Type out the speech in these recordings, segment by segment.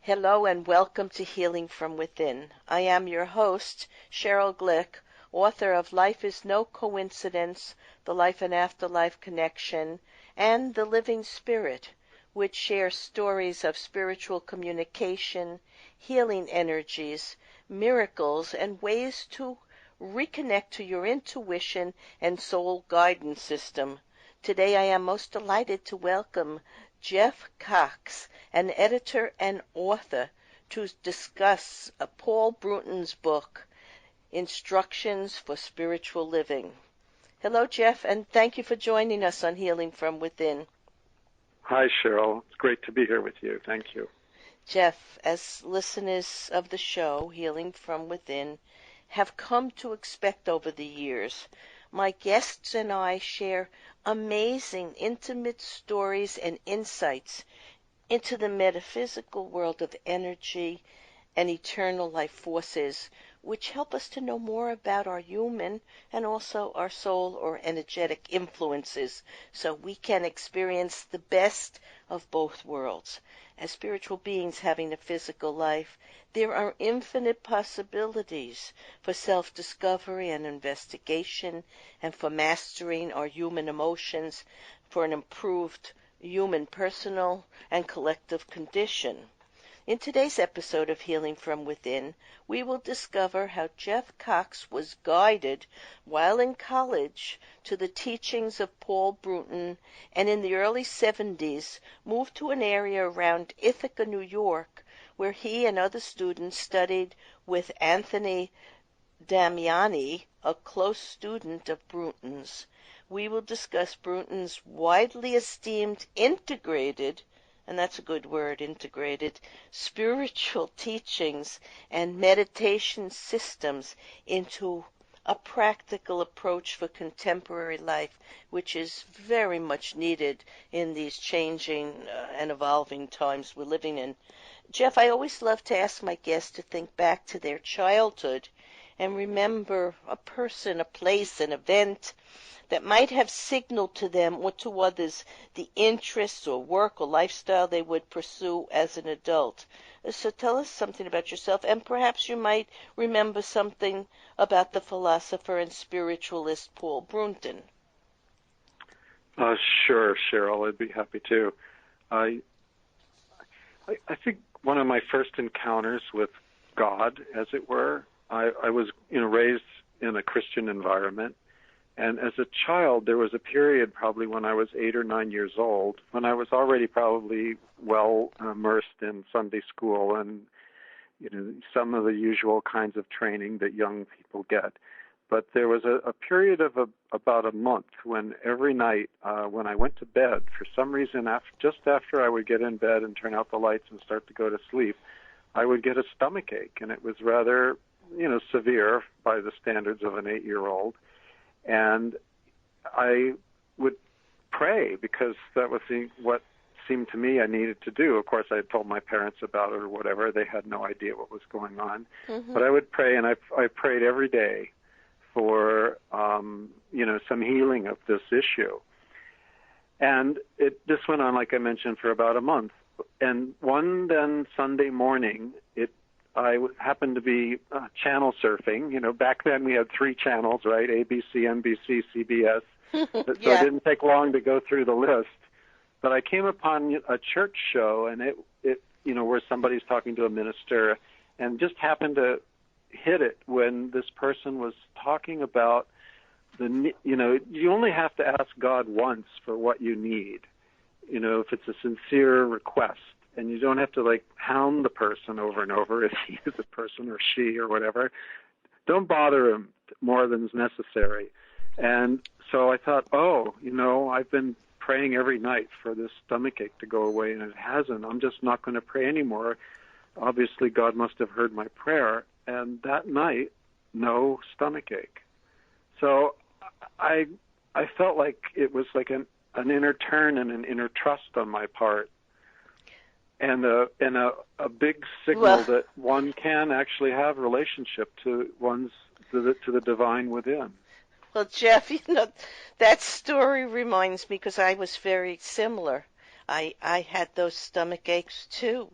Hello and welcome to Healing from Within. I am your host, Sheryl Glick, author of Life is No Coincidence, The Life and Afterlife Connection, and The Living Spirit, which shares stories of spiritual communication, healing energies, miracles, and ways to reconnect to your intuition and soul guidance system. Today I am most delighted to welcome Jeff Cox, an editor and author, to discuss Paul Bruton's book, Instructions for Spiritual Living. Hello, Jeff, and thank you for joining us on Healing from Within. Hi, Sheryl. It's great to be here with you. Thank you. Jeff, as listeners of the show, Healing from Within, have come to expect over the years, my guests and I share amazing, intimate stories and insights into the metaphysical world of energy and eternal life forces, which help us to know more about our human and also our soul or energetic influences, so we can experience the best of both worlds. As spiritual beings having a physical life, there are infinite possibilities for self-discovery and investigation, and for mastering our human emotions, for an improved human personal and collective condition. In today's episode of Healing from Within, we will discover how Jeff Cox was guided while in college to the teachings of Paul Bruton, and in the early 70s moved to an area around Ithaca, New York, where he and other students studied with Anthony Damiani, a close student of Bruton's. We will discuss Bruton's widely esteemed integrated, and that's a good word, integrated, spiritual teachings and meditation systems into a practical approach for contemporary life, which is very much needed in these changing and evolving times we're living in. Jeff, I always love to ask my guests to think back to their childhood and remember a person, a place, an event that might have signaled to them or to others the interests or work or lifestyle they would pursue as an adult. So tell us something about yourself, and perhaps you might remember something about the philosopher and spiritualist Paul Bruton. Sure, Sheryl. I'd be happy to. I think one of my first encounters with God, as it were, I was raised in a Christian environment. And as a child, there was a period probably when I was 8 or 9 years old, when I was already probably well immersed in Sunday school and, some of the usual kinds of training that young people get. But there was a period of about a month when every night when I went to bed, for some reason, just after I would get in bed and turn out the lights and start to go to sleep, I would get a stomach ache. And it was rather, severe by the standards of an 8-year-old. And I would pray because that was what seemed to me I needed to do. Of course, I had told my parents about it or whatever. They had no idea what was going on. Mm-hmm. But I would pray, and I prayed every day for, some healing of this issue. And this went on, like I mentioned, for about a month. And one then Sunday morning, I happened to be channel surfing. Back then we had 3 channels, right? ABC, NBC, CBS. So Yeah. It didn't take long to go through the list. But I came upon a church show, and it where somebody's talking to a minister, and just happened to hit it when this person was talking about you only have to ask God once for what you need, if it's a sincere request. And you don't have to, hound the person over and over if he is a person or she or whatever. Don't bother him more than is necessary. And so I thought, I've been praying every night for this stomachache to go away, and it hasn't. I'm just not going to pray anymore. Obviously, God must have heard my prayer. And that night, no stomachache. So I felt like it was like an inner turn and an inner trust on my part. And a big signal that one can actually have relationship to the divine within. Well, Jeff, that story reminds me, because I was very similar. I had those stomach aches too.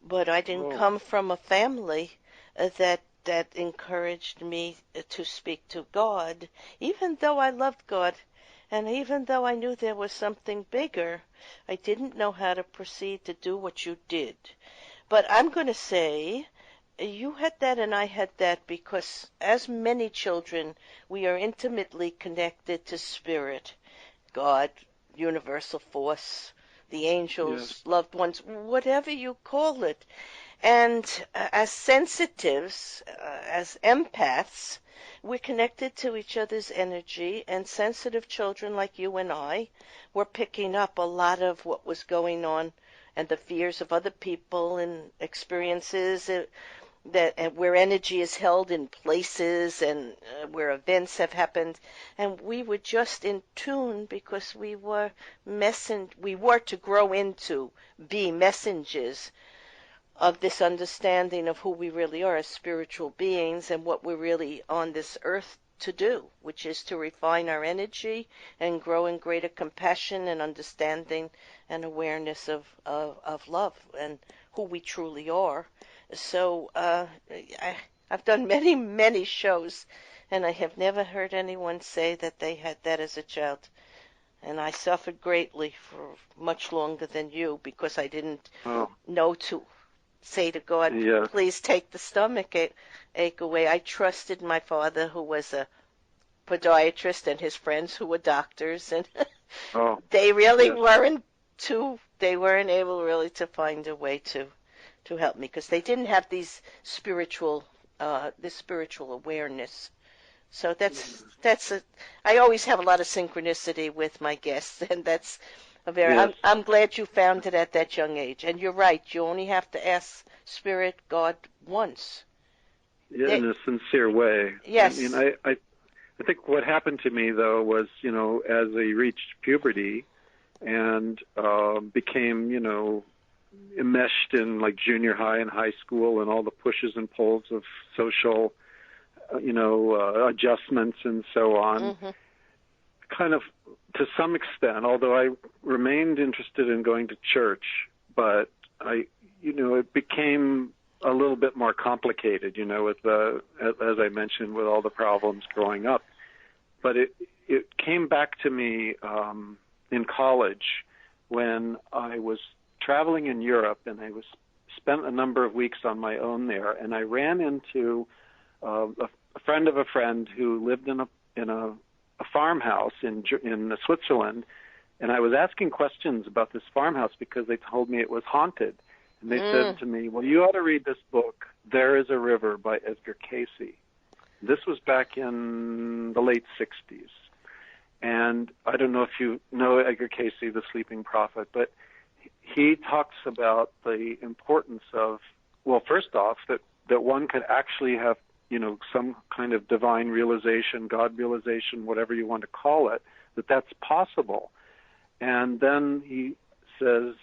but I didn't Oh, come from a family that encouraged me to speak to God, even though I loved God, and even though I knew there was something bigger. I didn't know how to proceed to do what you did. But I'm going to say you had that and I had that because, as many children, we are intimately connected to Spirit, God, universal force, the yes, angels, loved ones, whatever you call it. And as sensitives, as empaths, we're connected to each other's energy, and sensitive children like you and I were picking up a lot of what was going on and the fears of other people and experiences that where energy is held in places and where events have happened, and we were just in tune because we were to grow into be messengers of this understanding of who we really are as spiritual beings and what we're really on this earth to do, which is to refine our energy and grow in greater compassion and understanding and awareness of love and who we truly are. So I've done many, many shows, and I have never heard anyone say that they had that as a child. And I suffered greatly for much longer than you because I didn't oh, know to say to God, yes, please take the stomach ache away. I trusted my father, who was a podiatrist, and his friends who were doctors, and oh, they really yes, weren't able really to find a way to help me because they didn't have this spiritual awareness. So I always have a lot of synchronicity with my guests, and that's yes, I'm glad you found it at that young age. And you're right, you only have to ask Spirit, God, once. yeah, They, in a sincere way. I mean, yes. I think what happened to me though was, as I reached puberty and became, enmeshed in like junior high and high school and all the pushes and pulls of social, adjustments and so on. Hmm. Kind of, to some extent, although I remained interested in going to church, but it became a little bit more complicated, with as I mentioned, with all the problems growing up. But it came back to me in college when I was traveling in Europe, and I spent a number of weeks on my own there, and I ran into a friend of a friend who lived in a farmhouse in Switzerland, and I was asking questions about this farmhouse because they told me it was haunted. And they said to me, well, you ought to read this book, There is a River by Edgar Cayce. This was back in the late 60s. And I don't know if you know Edgar Cayce, the Sleeping Prophet, but he talks about the importance of, well, first off, that one could actually have, some kind of divine realization, God realization, whatever you want to call it, that's possible. And then he says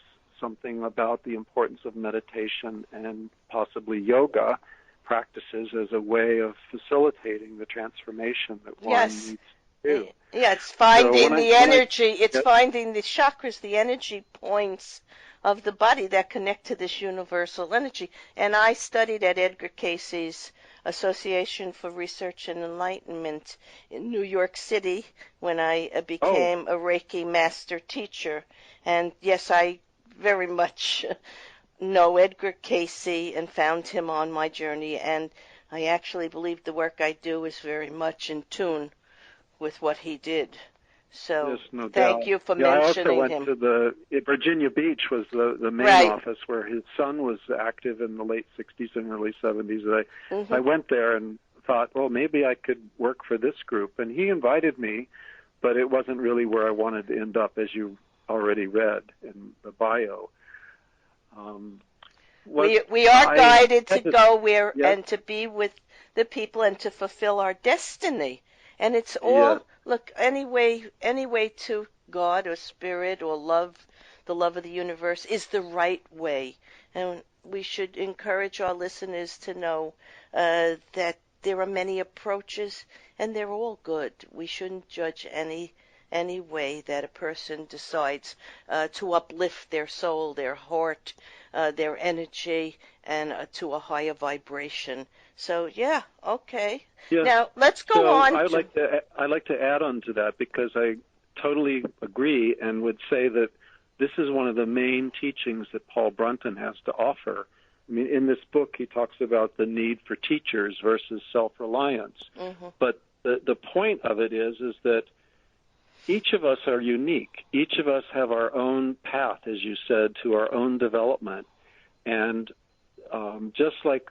something about the importance of meditation and possibly yoga practices as a way of facilitating the transformation that one Yes. needs to do. Yeah, it's So finding when I the energy, it's yeah, finding the chakras, the energy points of the body that connect to this universal energy. And I studied at Edgar Cayce's Association for Research and Enlightenment in New York City when I oh, became a Reiki master teacher. And yes, I very much know Edgar Cayce and found him on my journey. And I actually believe the work I do is very much in tune with what he did. yes, So no thank doubt. you for Yeah, I also mentioning went him. to Virginia Beach was the main Right. office where his son was active in the late 60s and early 70s. Hmm. I went there and thought, well, maybe I could work for this group. And he invited me, but it wasn't really where I wanted to end up, as you already read in the bio. What We are I guided to had to, go where yes, and to be with the people and to fulfill our destiny. And it's yes, all, look, any way to God or spirit or love, the love of the universe is the right way. And we should encourage our listeners to know that there are many approaches and they're all good. We shouldn't judge any way that a person decides to uplift their soul, their heart, their energy and to a higher vibration. So yeah, okay. Yes. Now let's go So on. I'd like to add on to that, because I totally agree and would say that this is one of the main teachings that Paul Brunton has to offer. I mean, in this book, he talks about the need for teachers versus self-reliance. Mm-hmm. But the point of it is that each of us are unique. Each of us have our own path, as you said, to our own development. And just like,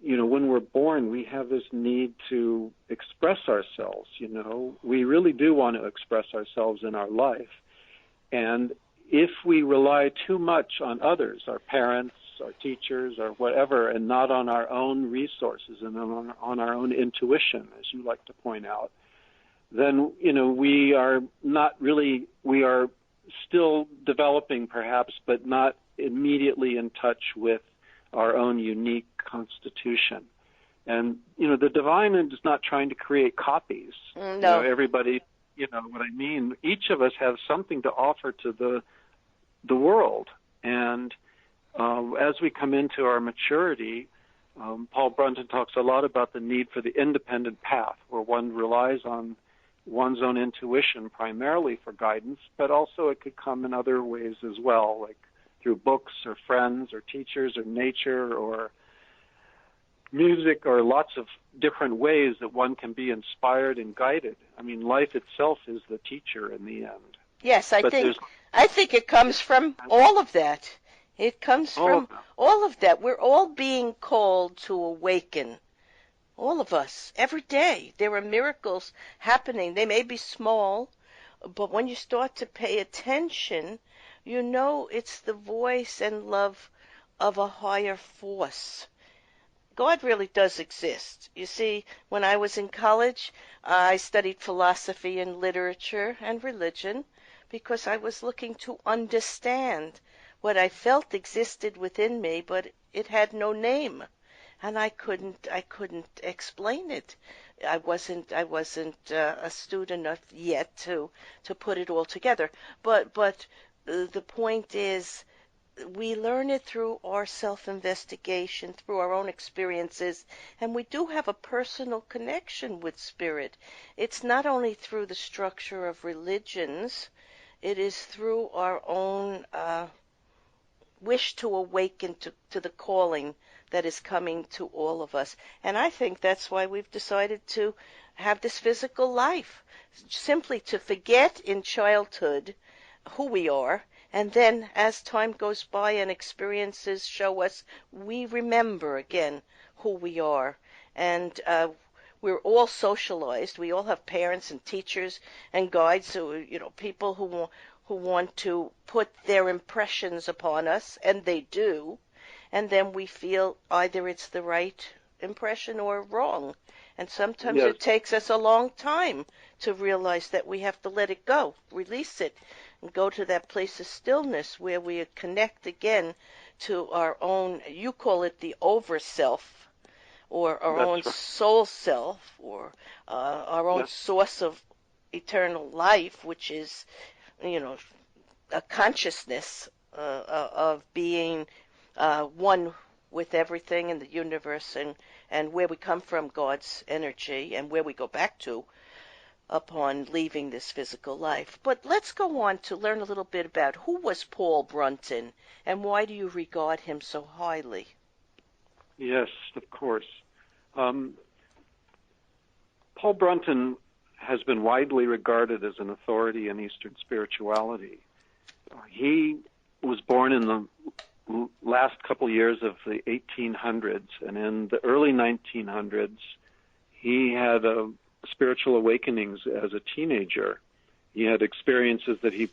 when we're born, we have this need to express ourselves, We really do want to express ourselves in our life. And if we rely too much on others, our parents, our teachers, or whatever, and not on our own resources and on our own intuition, as you like to point out, then, we are still developing perhaps, but not immediately in touch with our own unique constitution. And, the divine is not trying to create copies. No. Everybody, what I mean? Each of us have something to offer to the world. And as we come into our maturity, Paul Brunton talks a lot about the need for the independent path, where one relies on one's own intuition primarily for guidance, but also it could come in other ways as well, like through books or friends or teachers or nature or music, or lots of different ways that one can be inspired and guided. I mean, life itself is the teacher in the end. Yes, I think it comes from all of that. It comes from all of that. We're all being called to awaken. All of us, every day. There are miracles happening. They may be small, but when you start to pay attention, it's the voice and love of a higher force. God really does exist. You see, when I was in college, I studied philosophy and literature and religion because I was looking to understand what I felt existed within me, but it had no name. And I couldn't explain it. I wasn't astute enough yet to put it all together. But the point is, we learn it through our self-investigation, through our own experiences, and we do have a personal connection with spirit. It's not only through the structure of religions, it is through our own wish to awaken to the calling that is coming to all of us. And I think that's why we've decided to have this physical life, simply to forget in childhood who we are, and then as time goes by and experiences show us, we remember again who we are. And we're all socialized. We all have parents and teachers and guides, people who want to put their impressions upon us, and they do. And then we feel either it's the right impression or wrong. And sometimes It takes us a long time to realize that we have to let it go, release it, and go to that place of stillness where we connect again to our own, you call it the over self, or our own soul self, or our own source of eternal life, which is, a consciousness of being one with everything in the universe, and where we come from, God's energy, and where we go back to upon leaving this physical life. But let's go on to learn a little bit about who was Paul Brunton, and why do you regard him so highly? Yes, of course. Paul Brunton has been widely regarded as an authority in Eastern spirituality. He was born in the last couple years of the 1800s, and in the early 1900s, he had spiritual awakenings as a teenager. He had experiences that he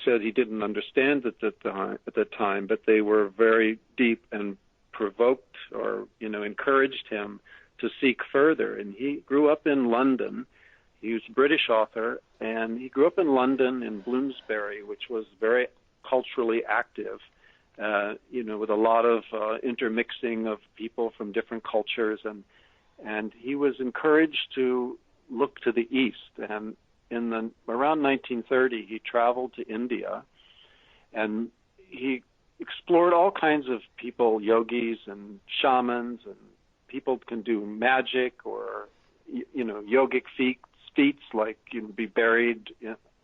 said he didn't understand at the time, but they were very deep and provoked or, encouraged him to seek further. And he grew up in London. He was a British author, and he grew up in London, in Bloomsbury, which was very culturally active, with a lot of intermixing of people from different cultures. And he was encouraged to look to the East. And around 1930, he traveled to India, and he explored all kinds of people, yogis and shamans, and people can do magic or, yogic feats like be buried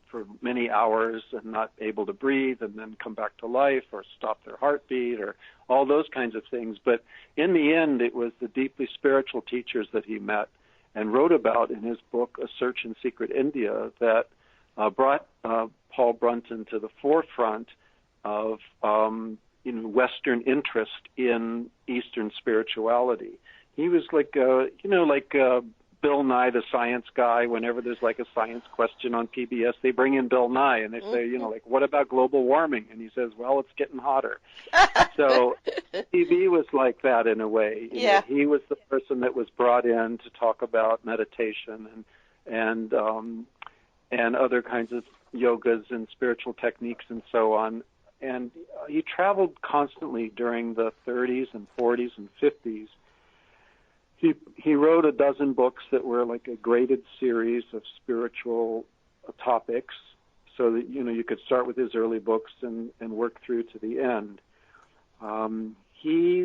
for many hours and not able to breathe and then come back to life or stop their heartbeat or all those kinds of things. But in the end, it was the deeply spiritual teachers that he met and wrote about in his book, A Search in Secret India, that brought Paul Brunton to the forefront of Western interest in Eastern spirituality. He was like Bill Nye, the science guy. Whenever there's like a science question on PBS, they bring in Bill Nye and they say, what about global warming? And he says, well, it's getting hotter. So TV was like that in a way. Yeah. He was the person that was brought in to talk about meditation and other kinds of yogas and spiritual techniques and so on. And he traveled constantly during the 30s and 40s and 50s. He wrote a dozen books that were like a graded series of spiritual topics, so that you could start with his early books and work through to the end. He,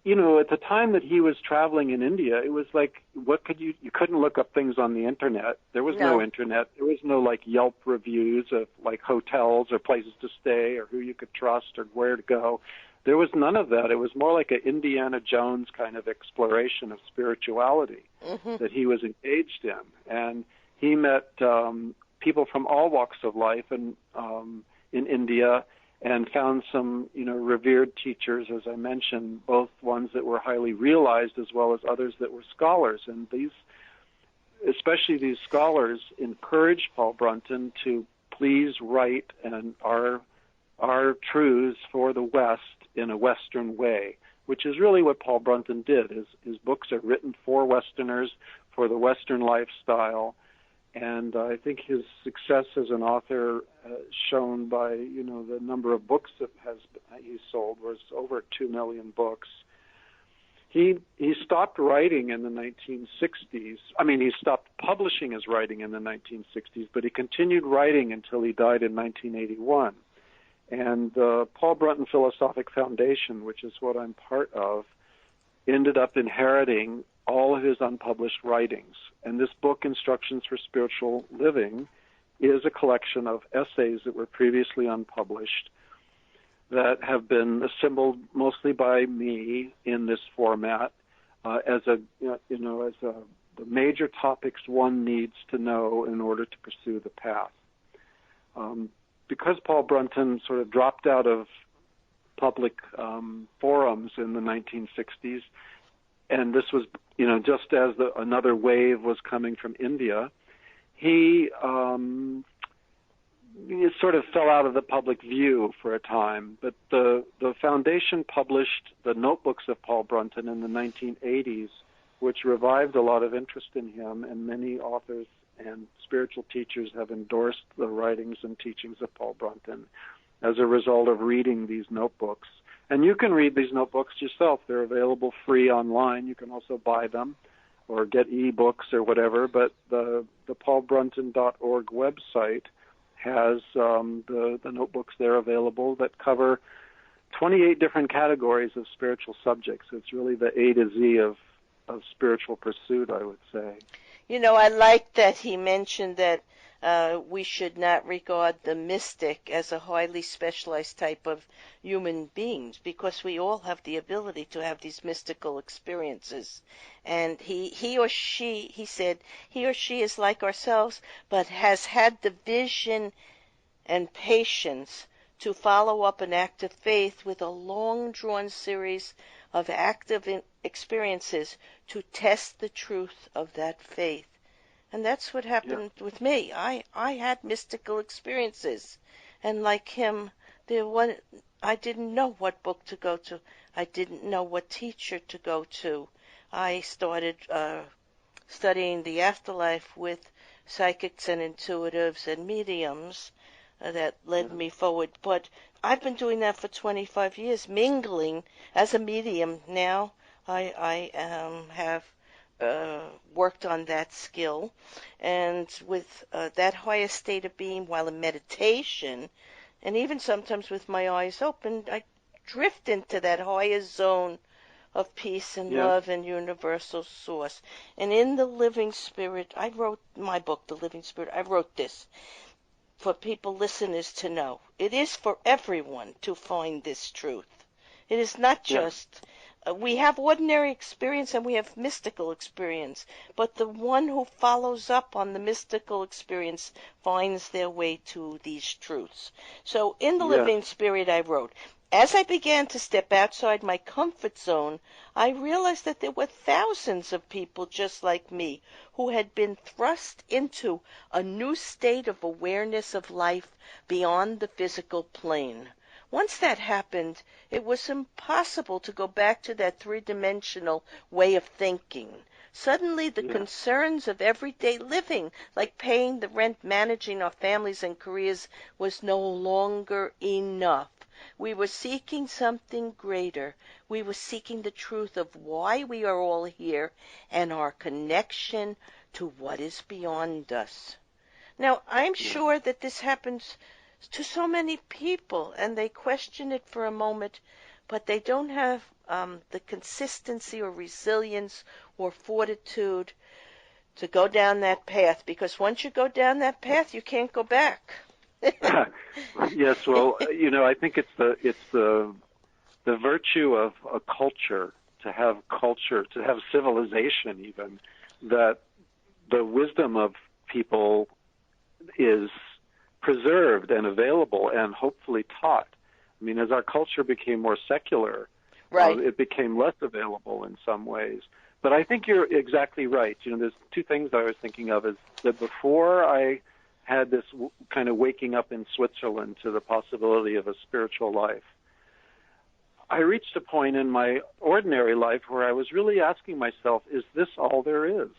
at the time that he was traveling in India, it was like, you couldn't look up things on the internet. There was no internet. There was no like Yelp reviews of like hotels or places to stay or who you could trust or where to go. There was none of that. It was more like an Indiana Jones kind of exploration of spirituality that he was engaged in. And he met people from all walks of life in India and found some, revered teachers, as I mentioned, both ones that were highly realized as well as others that were scholars. And especially these scholars, encouraged Paul Brunton to please write our truths for the West in a Western way, which is really what Paul Brunton did. His books are written for Westerners, for the Western lifestyle, and I think his success as an author, shown by the number of books that he sold, was over 2 million books. He stopped writing in the 1960s. He stopped publishing his writing in the 1960s, but he continued writing until he died in 1981. And the Paul Brunton Philosophic Foundation, which is what I'm part of, ended up inheriting all of his unpublished writings. And this book, Instructions for Spiritual Living, is a collection of essays that were previously unpublished that have been assembled mostly by me in this format as the major topics one needs to know in order to pursue the path. Because Paul Brunton sort of dropped out of public forums in the 1960s, and this was, just as another wave was coming from India, he sort of fell out of the public view for a time. But the foundation published the notebooks of Paul Brunton in the 1980s, which revived a lot of interest in him, and many authors and spiritual teachers have endorsed the writings and teachings of Paul Brunton as a result of reading these notebooks. And you can read these notebooks yourself. They're available free online. You can also buy them or get e-books or whatever. But the paulbrunton.org website has the notebooks there available that cover 28 different categories of spiritual subjects. It's really the A to Z of spiritual pursuit, I would say. I like that he mentioned that we should not regard the mystic as a highly specialized type of human beings, because we all have the ability to have these mystical experiences. And he or she is like ourselves, but has had the vision and patience to follow up an act of faith with a long-drawn series of active experiences to test the truth of that faith. And that's what happened with me. I had mystical experiences. And like him, I didn't know what book to go to. I didn't know what teacher to go to. I started studying the afterlife with psychics and intuitives and mediums that led me forward. But I've been doing that for 25 years, mingling as a medium now. I have worked on that skill, and with that higher state of being while in meditation, and even sometimes with my eyes open, drift into that higher zone of peace and Yes. love and universal source. And in the Living Spirit, I wrote my book, The Living Spirit, I wrote this for people, listeners, to know. It is for everyone to find this truth. It is not just, we have ordinary experience and we have mystical experience, but the one who follows up on the mystical experience finds their way to these truths. So in the Living Spirit, I wrote, as I began to step outside my comfort zone, I realized that there were thousands of people just like me who had been thrust into a new state of awareness of life beyond the physical plane. Once that happened, it was impossible to go back to that three-dimensional way of thinking. Suddenly, the concerns of everyday living, like paying the rent, managing our families and careers, was no longer enough. We were seeking something greater. We were seeking the truth of why we are all here and our connection to what is beyond us. Now, I'm sure that this happens to so many people, and they question it for a moment, but they don't have the consistency or resilience or fortitude to go down that path, because once you go down that path, you can't go back. Yes, well, I think it's the virtue of a culture, to have civilization even, that the wisdom of people is preserved and available and hopefully taught. I mean, as our culture became more secular, it became less available in some ways. But I think you're exactly right. There's two things I was thinking of, is that before I had this kind of waking up in Switzerland to the possibility of a spiritual life, I reached a point in my ordinary life where I was really asking myself, is this all there is?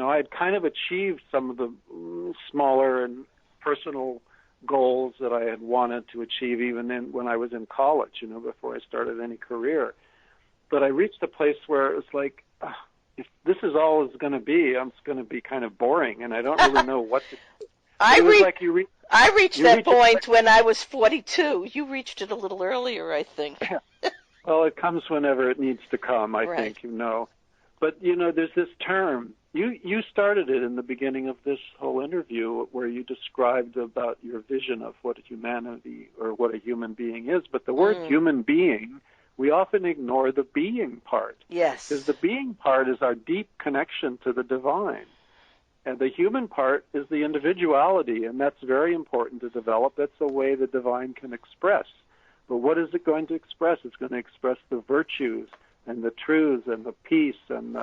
I had kind of achieved some of the smaller and personal goals that I had wanted to achieve even when I was in college, before I started any career. But I reached a place where it was like, if this is all it's going to be, it's going to be kind of boring, and I don't really know what to do. I reached that point when I was 42. You reached it a little earlier, I think. Well, it comes whenever it needs to come, I think, But, there's this term. You started it in the beginning of this whole interview where you described about your vision of what humanity or what a human being is. But the word human being, we often ignore the being part. Yes. Because the being part is our deep connection to the divine. And the human part is the individuality, and that's very important to develop. That's the way the divine can express. But what is it going to express? It's going to express the virtues and the truths and the peace and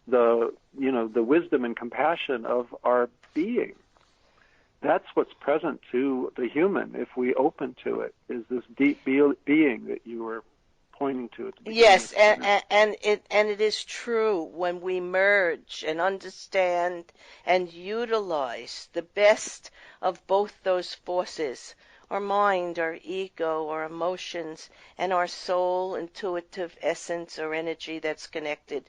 the wisdom and compassion of our being. That's what's present to the human, if we open to it, is this deep being that you were pointing to at the beginning. Yes, and it is true when we merge and understand and utilize the best of both those forces, our mind, our ego, our emotions, and our soul, intuitive essence or energy that's connected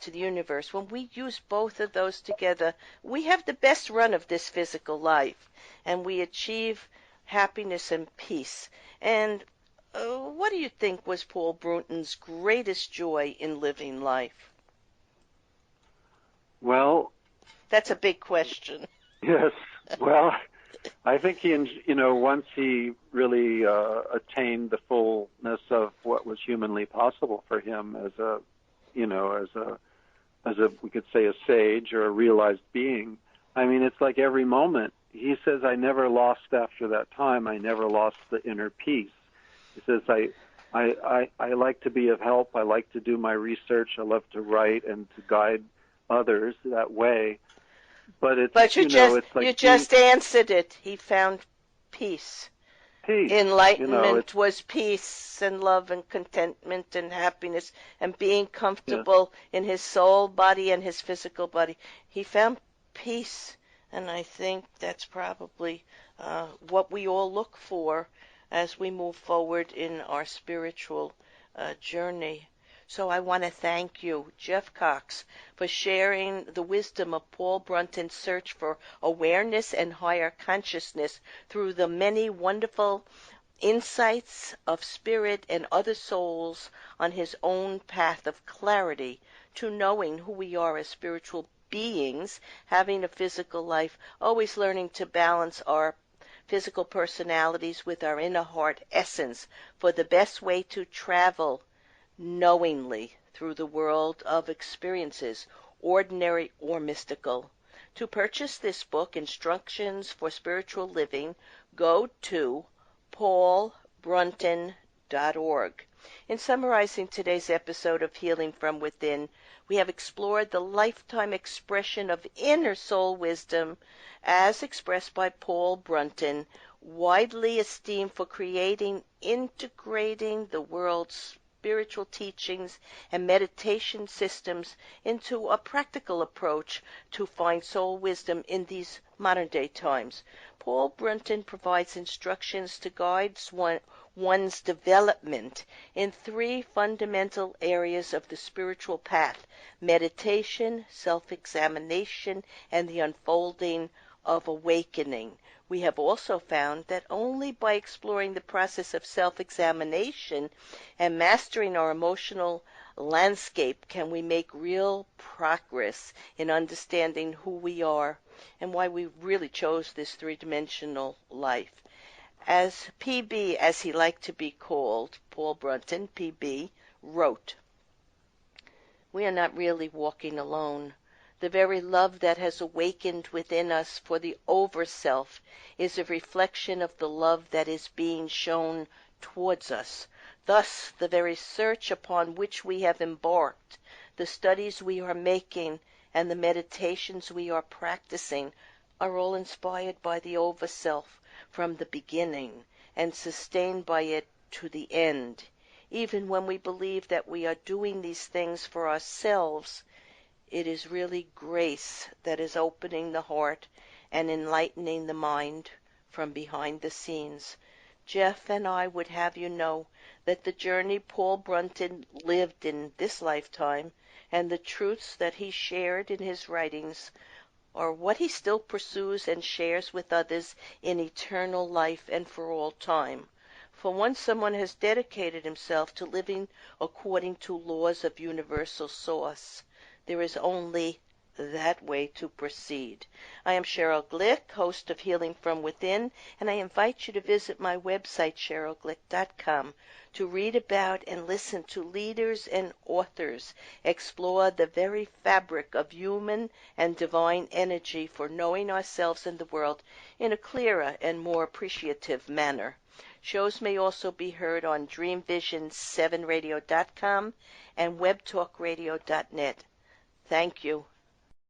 to the universe. When we use both of those together, we have the best run of this physical life, and we achieve happiness and peace. And what do you think was Paul Brunton's greatest joy in living life? Well, that's a big question. Yes. Well, I think he, once he really attained the fullness of what was humanly possible for him as a we could say a sage or a realized being. I mean, it's like every moment. He says, I never lost after that time. I never lost the inner peace. He says, I like to be of help. I like to do my research. I love to write and to guide others that way. But you just answered it. He found peace. Peace. Enlightenment was peace and love and contentment and happiness and being comfortable in his soul body and his physical body. He found peace, and I think that's probably what we all look for as we move forward in our spiritual journey. So I want to thank you, Jeff Cox, for sharing the wisdom of Paul Brunton's search for awareness and higher consciousness through the many wonderful insights of spirit and other souls on his own path of clarity to knowing who we are as spiritual beings, having a physical life, always learning to balance our physical personalities with our inner heart essence for the best way to travel knowingly through the world of experiences, ordinary or mystical. To purchase this book, Instructions for Spiritual Living, go to paulbrunton.org. In summarizing today's episode of Healing from Within, we have explored the lifetime expression of inner soul wisdom as expressed by Paul Brunton, widely esteemed for integrating the world's spiritual teachings and meditation systems into a practical approach to find soul wisdom in these modern-day times. Paul Brunton provides instructions to guide one's development in 3 fundamental areas of the spiritual path: meditation, self-examination, and the unfolding of awakening. We have also found that only by exploring the process of self-examination and mastering our emotional landscape can we make real progress in understanding who we are and why we really chose this 3-dimensional life. As PB, as he liked to be called, Paul Brunton, PB, wrote, "We are not really walking alone. The very love that has awakened within us for the over-self is a reflection of the love that is being shown towards us. Thus, the very search upon which we have embarked, the studies we are making, and the meditations we are practicing are all inspired by the over-self from the beginning and sustained by it to the end. Even when we believe that we are doing these things for ourselves, it is really grace that is opening the heart and enlightening the mind from behind the scenes. Jeff and I would have you know that the journey Paul Brunton lived in this lifetime and the truths that he shared in his writings are what he still pursues and shares with others in eternal life and for all time. For once someone has dedicated himself to living according to laws of universal source, there is only that way to proceed." I am Sheryl Glick, host of Healing from Within, and I invite you to visit my website, SherylGlick.com, to read about and listen to leaders and authors explore the very fabric of human and divine energy for knowing ourselves and the world in a clearer and more appreciative manner. Shows may also be heard on DreamVision7radio.com and WebTalkRadio.net. Thank you.